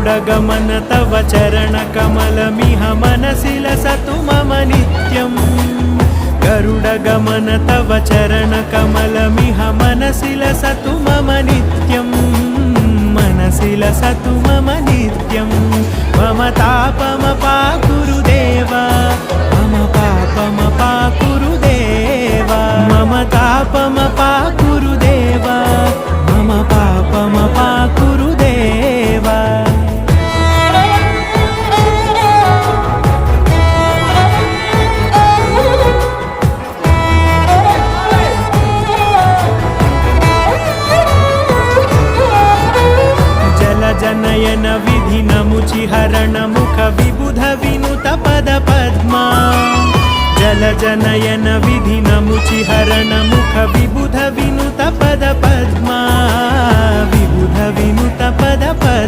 गरुडगमन तव चरणकमलमिह मनसि लसतु मम नित्यम् गरुडगमन तव चरणकमलमिह मनसि लसतु मम नित्यम् मनसि लसतु मम नित्यम् मम तापमपाकुरु देवा मम पापमपाकुरु देवा मम तापमपाकुरु देवा मम पापमपाकुरु देवा जनयन विधिनमुचिहरण मुख विबुध विनुत पद पद्मा जल जनयन विधिनमुचिहरण मुख विबुध विनुत पद पद्मा विबुध विनुत पद पद्मा।